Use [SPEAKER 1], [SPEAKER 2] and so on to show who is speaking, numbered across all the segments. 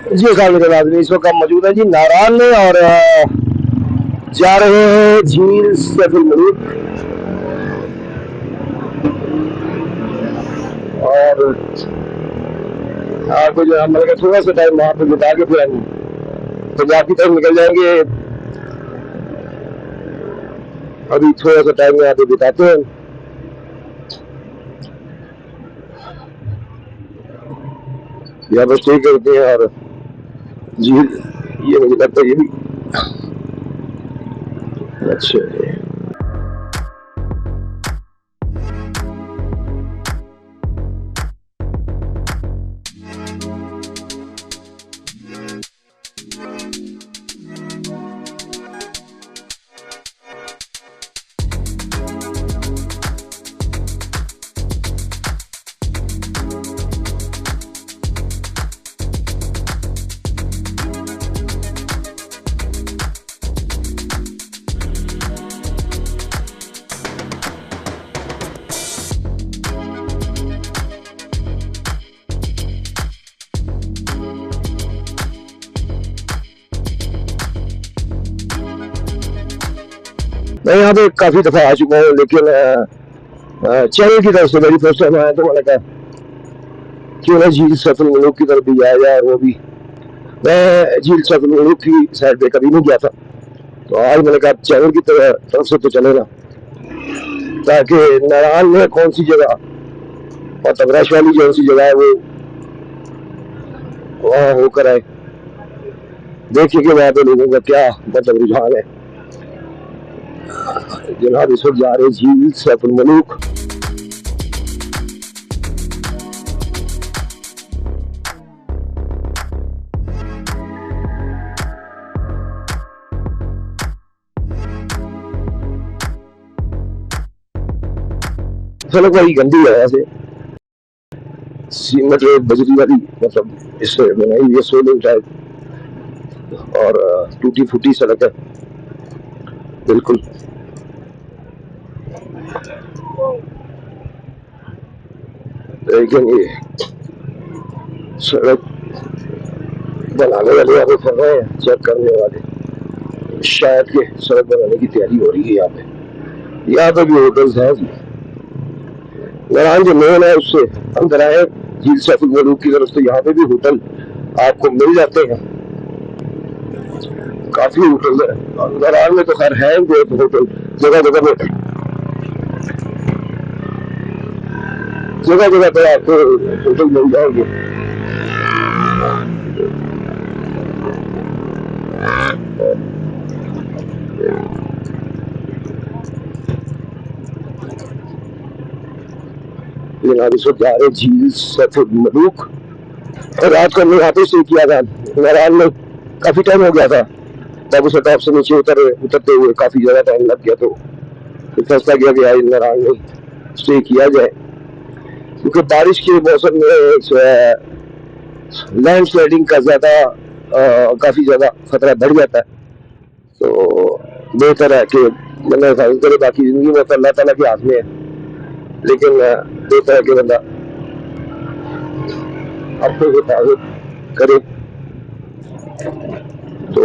[SPEAKER 1] जी खालिद आदमी इस वक्त हम मौजूद हैं जी नारान में और जा रहे हैं झील सैफुल और आपको जो हम मतलब थोड़ा सा टाइम वहाँ पे बिता के फिर हम पंजाब की तरफ निकल जाएंगे। अभी थोड़ा सा टाइम यहाँ पे बिताते हैं, यहाँ पर स्टे करते हैं और झील ये मुझे लगता है ये भी अच्छा है। मैं यहाँ पे काफी दफा आ चुका हूँ, लेकिन चैनल की तरफ से मेरी फर्स्ट टाइम आया तो मैंने कहा क्यों ना झील सैफुल-मलूक की तरफ भी आया जाए। और वो भी मैं झील सैफुल-मलूक की साइड पे कभी नहीं गया था, तो आज मैंने कहा चैनल की तरफ से तो चले ना, ताकि नारायण में कौन सी जगह और तबराश वाली जो सी जगह है वो वहाँ होकर आए, देखिए कि वहाँ पे लोगों का क्या मतलब रुझान है। जनाब इस वक्त जा रहे झील सैफुल-मलूक। सड़क बड़ी गंदी है वैसे, सीमेंट बजरी वाली मतलब इससे बनाई हुई है सोलिंग टाइप, और टूटी फूटी सड़क है बिल्कुल। लेकिन ये सड़क बनाने वाले यहाँ पे कर रहे हैं, चेक करने वाले शायद के सड़क बनाने की तैयारी हो रही है यहाँ पे भी होटल्स हैं। नारायण जो मेन है उससे अंदर आए झील सैफुल-मलूक की तरफ, तो यहाँ पे भी होटल आपको मिल जाते हैं, काफी होटल है। नारायण में तो खैर है होटल जगह जगह पे, जगह जगह पे आपको होटल मिल जाएंगे। जा रहे झील सैफुल-मलूक, और रात को हमने यहाँ पे स्टे किया था। नारायण में काफी टाइम हो गया था, तब उस टॉप से नीचे उतरते हुए काफी ज्यादा टाइम लग गया, तो फैसला किया गया नारायण में स्टे किया जाए, क्योंकि बारिश के मौसम में लैंडस्लाइडिंग का काफी ज्यादा खतरा बढ़ जाता है। तो बेहतर है कि बंदा हिफाजत करे, बाकी जिंदगी में तो अल्लाह ताला के हाथ में है, लेकिन बेहतर है कि बंदा अपनी हिफाजत करे। तो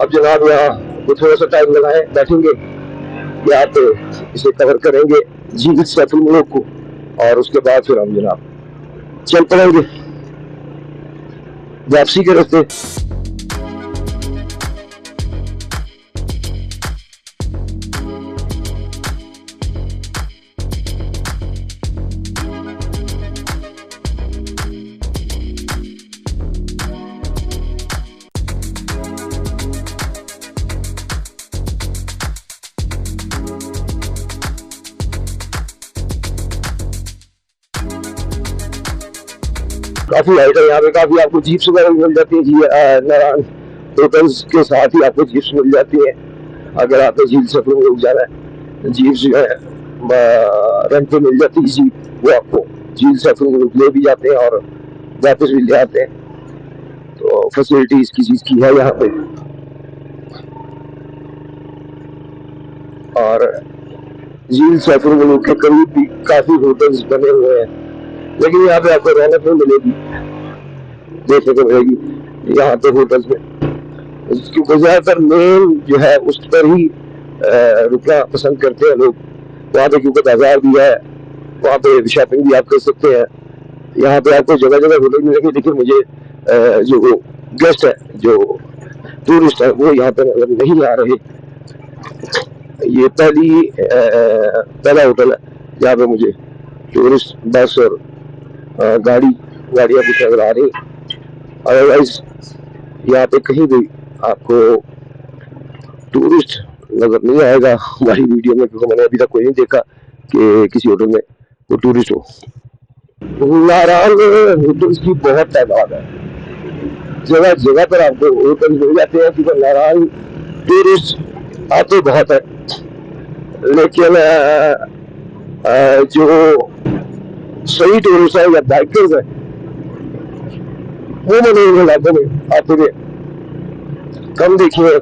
[SPEAKER 1] अब जनाब यहाँ थोड़ा सा टाइम लगाए बैठेंगे, यहाँ पे इसे कवर करेंगे झील सैफुल-मलूक को, और उसके बाद फिर हम जनाब चल पड़ेंगे वापसी के रास्ते। काफी हाइट है यहाँ पे, काफी आपको जीप्स वगैरह मिल जाती है नारायण होटल्स के साथ ही आपको जीप्स मिल जाती है। अगर आपको झील सैफुल-मलूक जाना है, जीप्स जो है रेंट पे मिल जाती है जीप, वो आपको झील सैफुल-मलूक ले भी जाते हैं और वापस भी ले आते हैं। तो फैसिलिटी इसकी चीज की है यहाँ पे, और झील सैफुल-मलूक के करीब भी काफी होटल्स बने हुए हैं, लेकिन यहाँ पे आपको रौनक नहीं मिलेगी। देखने को मिलेगी यहाँ पे होटल्स में, क्योंकि ज्यादातर मेन जो है उस पर ही रुकना पसंद करते हैं लोग। वहाँ पे क्योंकि बाजार भी है, वहाँ पे शॉपिंग भी आप कर सकते हैं। यहाँ पे आपको जगह जगह होटल मिलेंगे, लेकिन मुझे जो गेस्ट है, जो टूरिस्ट है, वो यहाँ पे नजर नहीं आ रहे। ये पहला होटल है जहाँ पे मुझे टूरिस्ट बस और गाड़ियाँ भी नजर आ रही। अदरवाइज यहाँ पे कहीं भी आपको टूरिस्ट नजर नहीं आएगा हमारी वीडियो में, क्योंकि मैंने अभी तक कोई नहीं देखा कि किसी होटल में वो टूरिस्ट हो। नारायण में होटल्स की बहुत तादाद है, जगह जगह पर आपको होटल मिल जाते हैं, क्योंकि नारायण टूरिस्ट आते बहुत है। लेकिन जो सही टूरिस्ट है या बाइकर्स है, वो मैंने इन इलाकों में आते हुए कम देखे हैं।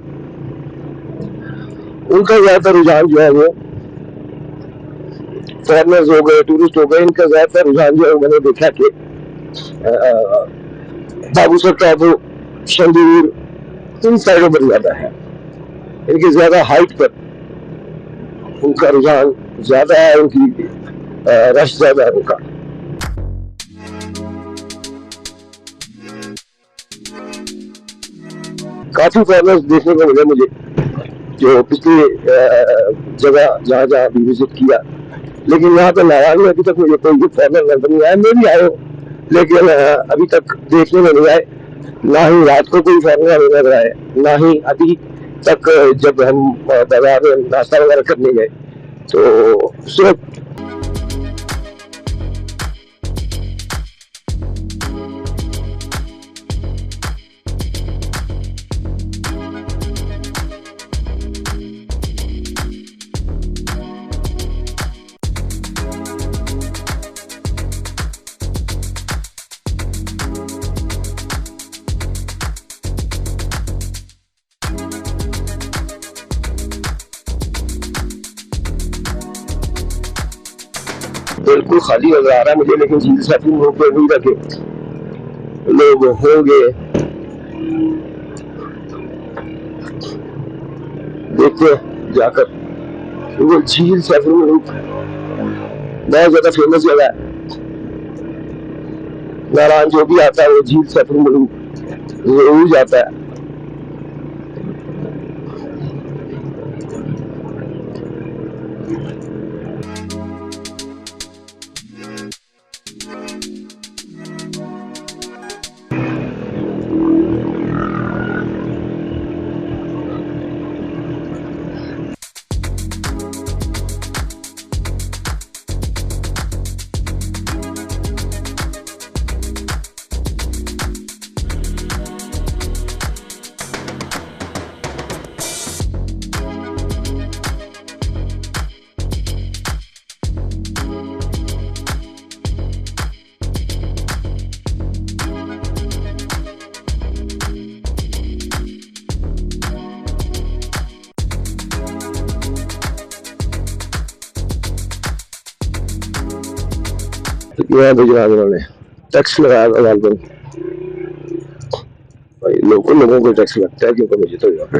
[SPEAKER 1] उनका ज्यादातर रुझान जो है वो फॉरनर्स हो गए, टूरिस्ट हो गए, इनका ज्यादातर रुझान जो है मैंने देखा कि बाबू सर, शंदूर, इन साइडों पर ज्यादा है। इनकी ज्यादा हाइट पर उनका रुझान ज्यादा है, उनकी रश ज्यादा है उनका। काफी फॉरनर्स देखने को मिले मुझे, जो पिछली जगह जहाँ जहाँ भी विजिट किया। लेकिन यहाँ पे नारायण में अभी तक मुझे कोई फॉरनर नजर नहीं आया। मैं भी आए हो, लेकिन अभी तक देखने में नहीं आए। ना ही रात को कोई फॉरनर नजर आए, ना ही अभी तक जब हम बाजार में नाश्ता वगैरह करने गए तो सिर्फ बिल्कुल खाली नजर आ रहा है मुझे, लेकिन झील सैफ-उल-मलूक पे उम्मीद है कि लोग होंगे। देखते हैं जाकर। वो झील सैफ-उल-मलूक बहुत ज्यादा फेमस जगह है। नारायण जो भी आता है वो झील सैफ-उल-मलूक जरूर जाता है। यहाँ पे जनाब उन्होंने टैक्स लगाया था गालबन। भाई लोगों को टैक्स लगता है, क्योंकि मुझे तो यहाँ पे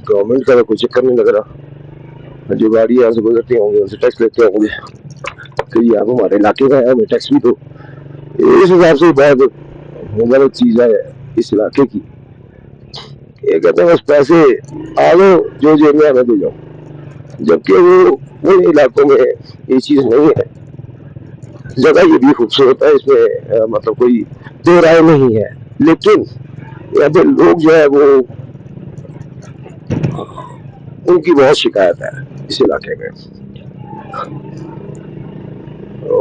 [SPEAKER 1] गवर्नमेंट का कोई चक्कर नहीं लग रहा। जो गाड़ी यहाँ से गुजरती होंगे उनसे टैक्स लेते होंगे, तो ये आप हमारे इलाके का है, हमें टैक्स भी तो इस हिसाब से बहुत गलत चीज है इस इलाके की। ये कहते हैं बस पैसे आ लो, जो जेब में हमें दे जाओ, जबकि वो उन इलाकों में ये चीज नहीं है। जगह ये भी खूबसूरत है, इसमें मतलब कोई दो राय नहीं है, लेकिन यहाँ पे लोग जो है वो उनकी बहुत शिकायत है इस इलाके में। तो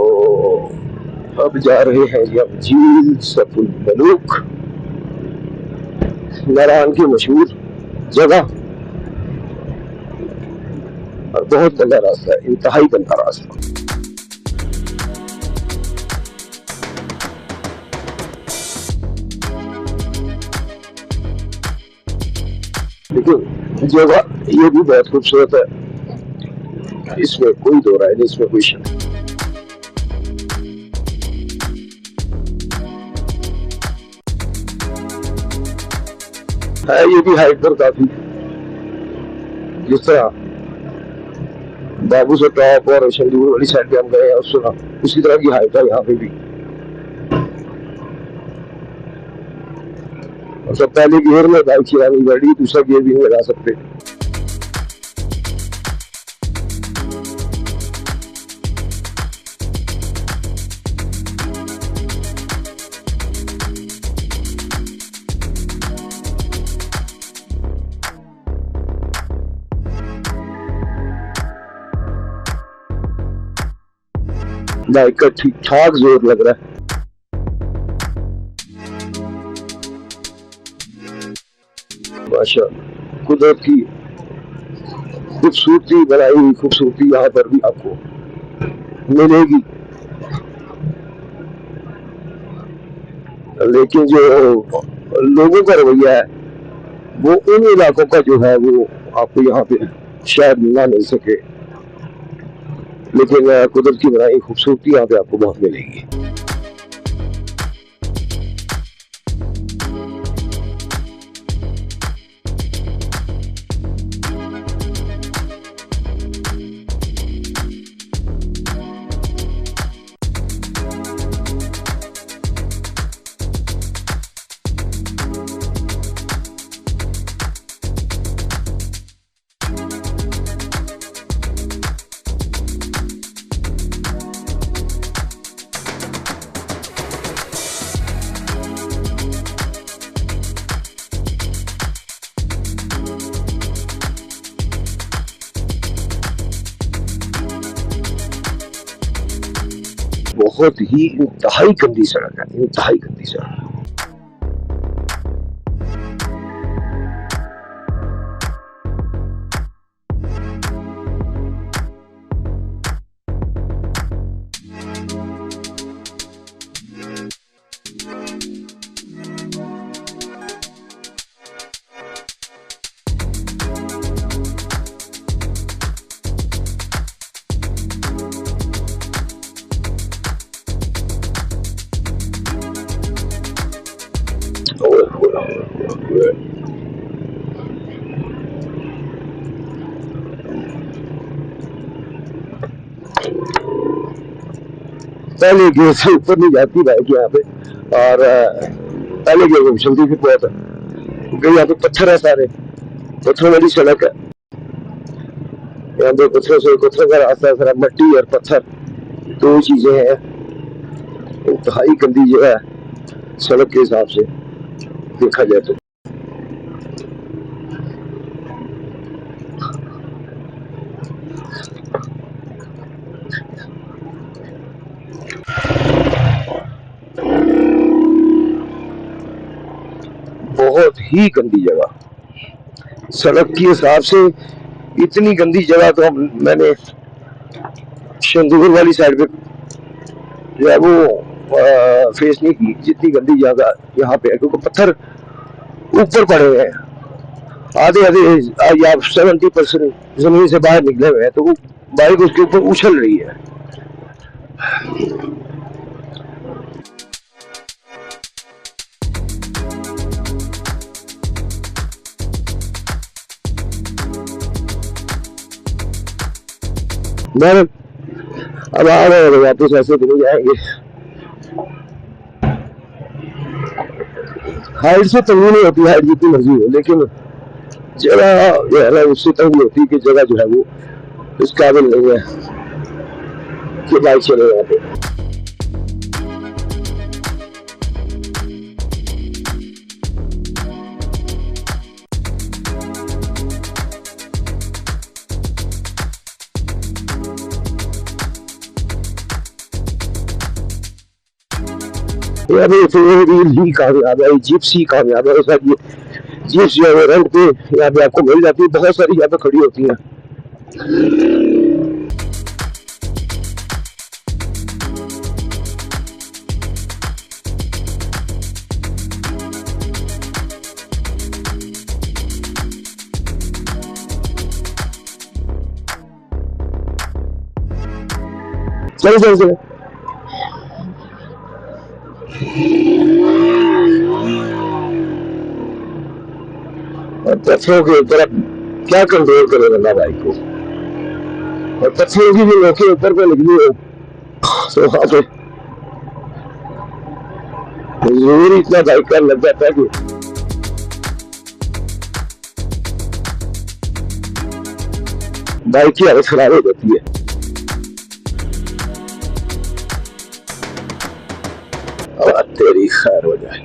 [SPEAKER 1] अब जा रहे हैं जी हम झील सैफ-उल-मलूक, नारायण की मशहूर जगह, और बहुत गंदा रास्ता है, इंतहाई गंदा रास्ता। लेकिन जगह ये भी बहुत खूबसूरत है, इसमें कोई दो राय नहीं, इसमें कोई शक। है ये भी हाइट पर काफी, जिस तरह बाबू से टॉप और शंदूर वाली साइड पे हम गए हैं उस तरह उसी तरह की हाइट है यहाँ पे भी। और सब पहले गियर में बाइक चलानी पड़ी, दूसरा गियर भी नहीं लगा सकते। बाइक का ठीक ठाक जोर लग रहा है। माशा कुदरत की खूबसूरती बनाई हुई खूबसूरती यहाँ पर भी आपको मिलेगी। लेकिन जो लोगों का रवैया है वो उन इलाकों का जो है वो आपको यहाँ पे शायद ना मिल सके, लेकिन कुदरत की बनाई खूबसूरती यहाँ पे आपको बहुत मिलेगी। बहुत ही इंतहाई गंदी सड़क है, इंतहाई गंदी सड़क। पहले गेट से ऊपर नहीं जाती बाइक यहाँ पे, और पहले गेट में चलती फिर बहुत है क्योंकि यहाँ पे पत्थर है, सारे पत्थरों वाली सड़क है। यहाँ पे पत्थरों से पत्थरों का रास्ता है, सारा मट्टी और पत्थर, दो चीजें हैं। इंतहाई गंदी जो है सड़क के हिसाब से देखा जाए तो। बहुत ही गंदी जगह सड़क के हिसाब से, इतनी गंदी जगह तो मैंने शंदूर वाली साइड पे जो है वो फेस नहीं की, जितनी गंदी जगह यहाँ पे है। क्योंकि पत्थर ऊपर पड़े हुए हैं, आधे आधे या 70% जमीन से बाहर निकले हुए हैं, तो वो बाइक उसके ऊपर उछल रही है। अब आ रहे हैं वापस, ऐसे तो नहीं जाएंगे। हाइट से तंगी नहीं होती, हाइट जितनी मर्जी हो, लेकिन जगह जो है ना उससे तंगी होती है कि जगह जो है वो इस काबिल नहीं है कि बाइक चले यहाँ पे। ही कामयाब है, जिप्सी कामयाब है। ये जिप्स जो है रेंट पे यहाँ पे आपको मिल जाती है, बहुत सारी यहाँ पे खड़ी होती है। चलो चलो चलो, और पत्थरों के ऊपर अब क्या कंट्रोल करे बंदा बाइक को, और पत्थरों की भी नोके ऊपर पे निकली हो तो वहां पे जरूर इतना बाइक का लग जाता है कि बाइक की हालत खराब हो जाती है। अब तेरी खैर हो जाए।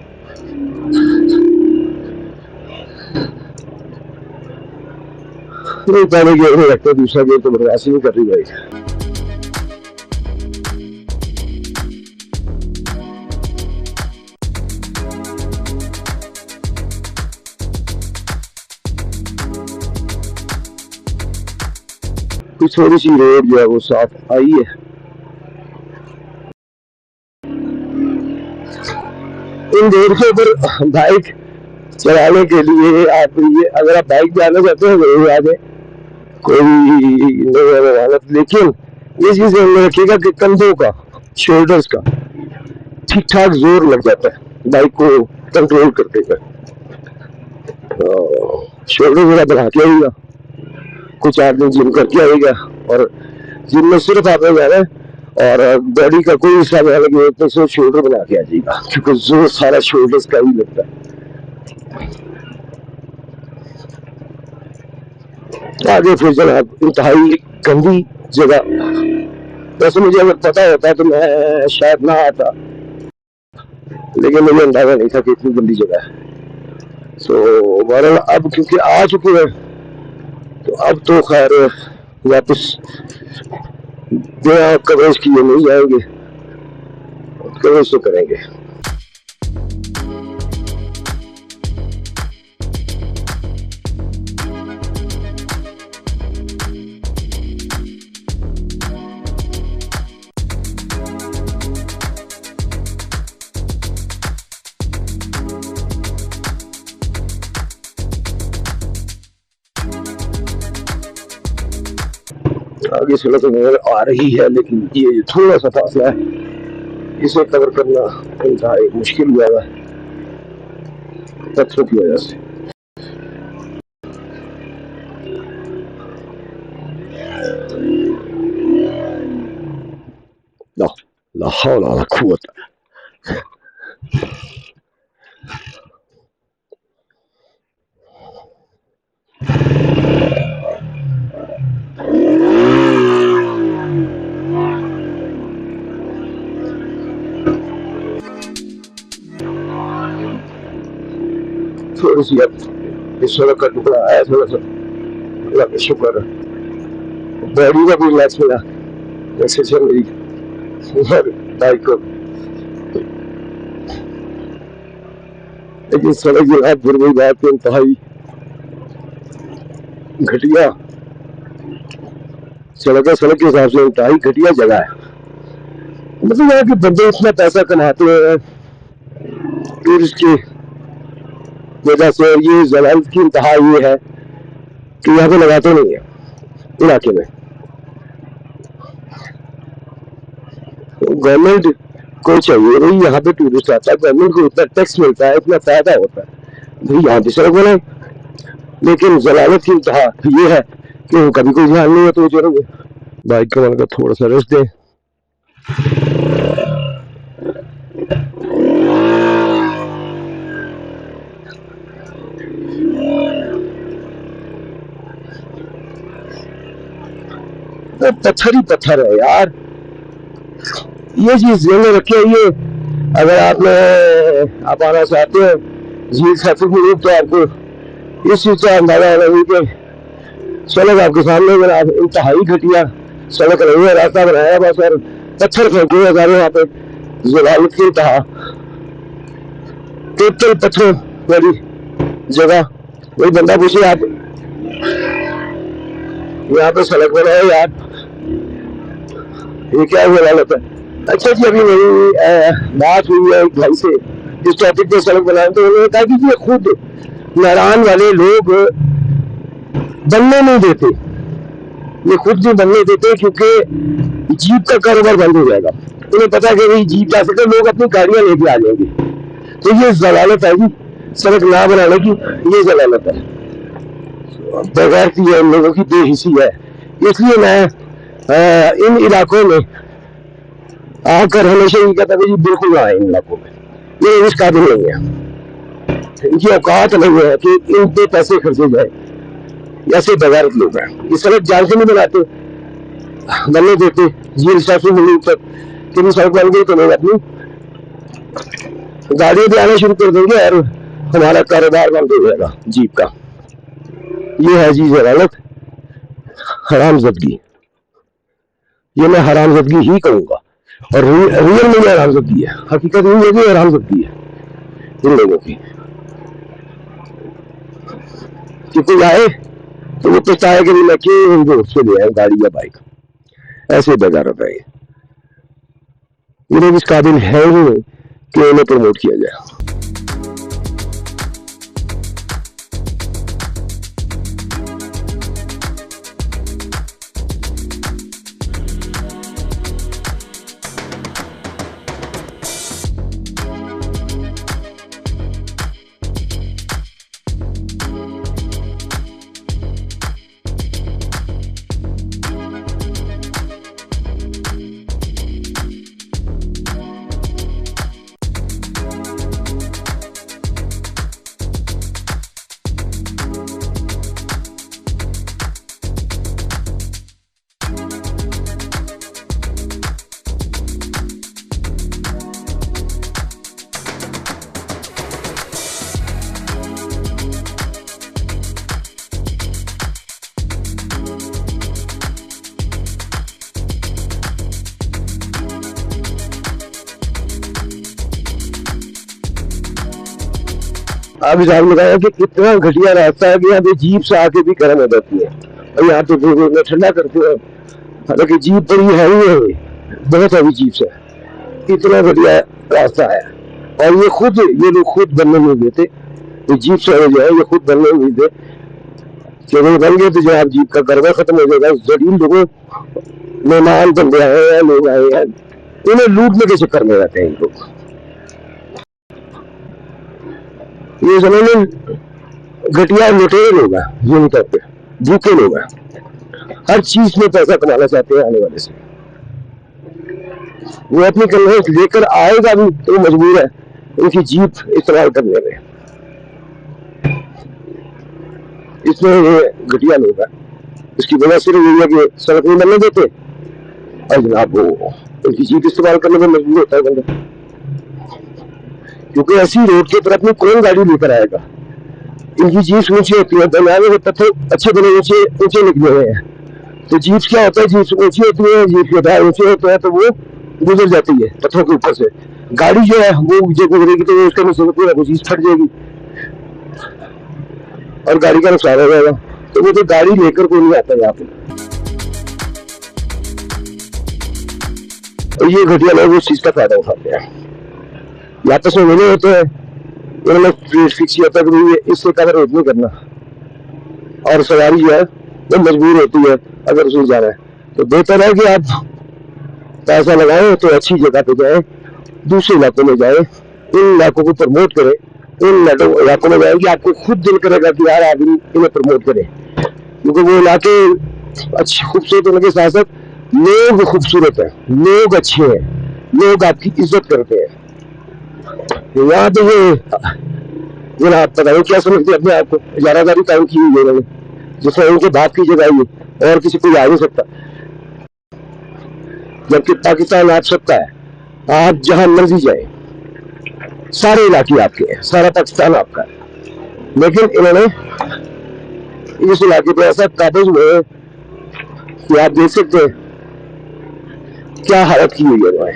[SPEAKER 1] नहीं पहले गेयर में रखते, दूसरा गेयर तो बर्दाश्त नहीं कर रही बाइक। कुछ थोड़ी सी रोड जो है वो साफ आई है। इन रोड के ऊपर बाइक चलाने के लिए आप ये, अगर आप बाइक जाना चाहते हो जरूर आगे, कोई नहीं हालत, लेकिन ये चीज ध्यान में रखिएगा कि कंधों का, शोल्डर्स का ठीक ठाक जोर लग जाता है बाइक को कंट्रोल करते हुए। शोल्डर जरा बढ़ा के आएगा, कुछ आदमी जिम करके आएगा, और जिम में सिर्फ आपने जाना है और बॉडी का कोई हिस्सा बनाने की जरूरत नहीं, सिर्फ शोल्डर बना के आ जाएगा, क्योंकि जोर सारा शोल्डर्स का ही लगता है। आगे फिर जनाब इंतहाई गंदी जगह, वैसे मुझे अगर पता होता तो मैं शायद ना आता, लेकिन मुझे अंदाजा नहीं था कि इतनी गंदी जगह है। तो बहरहाल अब क्योंकि आ चुके हैं तो अब तो खैर वापस बिना कवरेज किए नहीं जाएंगे, कवरेज तो करेंगे। आगे सड़क नजर आ रही है, लेकिन ये थोड़ा सा फासला है, इसे कवर करना इंतहाई मुश्किल हुआ है पत्थरों की वजह से। ला ला हौला वला कुव्वत। थोड़ी सी अब इस सड़क का टुकड़ा आया, थोड़ा सा अल्लाह का शुक्र, बॉडी का भी रिलैक्स मिला जैसे चल रही बाइक को। लेकिन सड़क जो है फिर वही बात इंतहाई घटिया सड़क है, सड़क के हिसाब से इंतहाई घटिया जगह है। मतलब यहाँ के बंदे इतना पैसा कमाते हैं टूरिस्ट की वजह से, ये जलाल की इंतहा ये है कि यहाँ पे लगाते नहीं है इलाके में। गवर्नमेंट को चाहिए भाई, यहाँ पे टूरिस्ट आता है, गवर्नमेंट को इतना टैक्स मिलता है, इतना फायदा होता है भाई, यहाँ पे सड़क बनाए। लेकिन जलालत की इंतहा ये है कि वो कभी कोई ध्यान नहीं है तो चलोगे बाइक का का थोड़ा सा रेस्ट दे। तो पत्थर ही पत्थर है यार, ये चीज ध्यान में रखिए। ये अगर आप आना चाहते हो झील सैफुल-मलूक तो आपको इस चीज का अंदाजा होगा कि सड़क आपके सामने जनाब इंतहाई घटिया सड़क नहीं है, रास्ता बनाया बस और पत्थर फेंके हुए सारे वहां पे, जलालत की इंतहा, टोटल पत्थरों वाली जगह। वही बंदा पूछे आप यहाँ पे सड़क बनाए यार, ये क्या जलालत है। अच्छा जी, अभी मेरी बात हुई है एक भाई से इस टॉपिक पे सड़क बनाए, तो उन्होंने कहा कि ये खुद नारान वाले लोग बनने नहीं देते, ये खुद नहीं बनने देते क्योंकि जीप का कारोबार बंद हो जाएगा। उन्हें पता है कि भाई जीप जा सकते, लोग अपनी गाड़ियां लेके आ जाएंगे। तो ये जलालत है जी, सड़क ना बनाने की, ये जलालत है। बेगैरती है, इन लोगों की बेहिसी है। इसलिए मैं इन इलाकों में आकर हमेशा ये कहता है कि बिल्कुल ना आए इन इलाकों में, ये इस काबिल नहीं है, इनकी औकात नहीं है कि इन पे पैसे खर्चे जाए। ऐसे बेगैरत लोग हैं, ये सड़क जान से नहीं बनाते, बनने देते। ये सैफ-उल-मलूक तक कि सड़क बन गई तो लोग अपनी गाड़ियों पे आना शुरू कर देंगे और हमारा कारोबार बंद हो जाएगा जीप का। ये है जी जलालत, हरामजदगी। ये मैं हरामजदगी ही कहूंगा, और रियल में ये हरामजदगी है, हकीकत नहीं है कि हरामजदगी है इन लोगों की। कि कोई आए तो वो पछताए कि मैं क्यों इनको उससे ले आया गाड़ी या बाइक। ऐसे बेगारत है ये लोग, इस काबिल है ही नहीं कि इन्हें प्रमोट किया जाए। अब साहब ने कहा कि इतना घटिया रास्ता है कि यहाँ पे जीप से आके भी गर्म हो जाती है, और यहाँ पे ठंडा करते हैं। हालांकि जीप बड़ी हैवी है, बहुत हैवी जीप से, इतना घटिया रास्ता है। और ये लोग खुद बनने नहीं देते, ये जीप से जो है ये खुद बनने नहीं देते। क्योंकि बन गए तो जो आप जीप का कारोबार खत्म हो जाएगा। जरूर लोगों मेहमान बन गए हैं, लोग आए हैं, इन्हें लूटने के चक्कर में रहते हैं इन लोग। ये समझ लो घटिया लुटेरे लोग हैं, ये तौर पे भूखे लोग हैं, हर चीज में पैसा कमाना चाहते हैं आने वाले से। वो अपनी कन्वेंस लेकर आएगा भी तो मजबूर है उनकी जीप इस्तेमाल करने में। इसमें ये घटिया लोग हैं, इसकी वजह सिर्फ यही है कि सड़क नहीं बनने देते और जनाब वो उनकी जीप इस्तेमाल करने में मजबूर होता है बंदा। क्योंकि ऐसी रोड के ऊपर अपनी कौन गाड़ी लेकर आएगा। इनकी जीप ऊंची होती है, दरमियान में पत्थर अच्छे बने ऊंचे ऊंचे निकले हुए हैं, तो जीप क्या होता है, जीप ऊंची होती है, जीप के टायर ऊंचे होते हैं तो वो गुजर जाती है पत्थरों के ऊपर से। गाड़ी जो है वो जो गुजरेगी तो उसके नीचे पूरा वो चीज फट जाएगी और गाड़ी का नुकसान हो जाएगा। तो वो तो गाड़ी लेकर कोई नहीं आता यहाँ पे। और ये घटिया लोग उस चीज का फायदा उठाते हैं, आपस में मिले होते हैं, उन्होंने फिक्स किया था कि इससे कदर रोक नहीं करना, और सवारी जो है वो मजबूर होती है अगर उसमें जाना है। तो बेहतर है कि आप पैसा लगाएं तो अच्छी जगह पे जाएं, दूसरे इलाकों में जाएं, इन इलाकों को प्रमोट करें। इन इलाकों में जाएंगे आपको खुद दिल करेगा कि यार आप इन्हें प्रमोट करें, क्योंकि वो इलाके अच्छे खूबसूरत होने के साथ साथ लोग खूबसूरत हैं, लोग अच्छे हैं, लोग आपकी इज्जत करते हैं। यहाँ तो ये आप पता नहीं क्या समझते अपने आप को, इजारादारी काम की हुई है जिसमें उनके बाप की जगह है और किसी को आ नहीं सकता। जबकि पाकिस्तान आप सकता है, आप जहां मर्जी जाए, सारे इलाके आपके हैं, सारा पाकिस्तान आपका है। लेकिन इन्होंने इस इलाके पे ऐसा काबिज हुए कि आप देख सकते हैं क्या हालत की हुई है।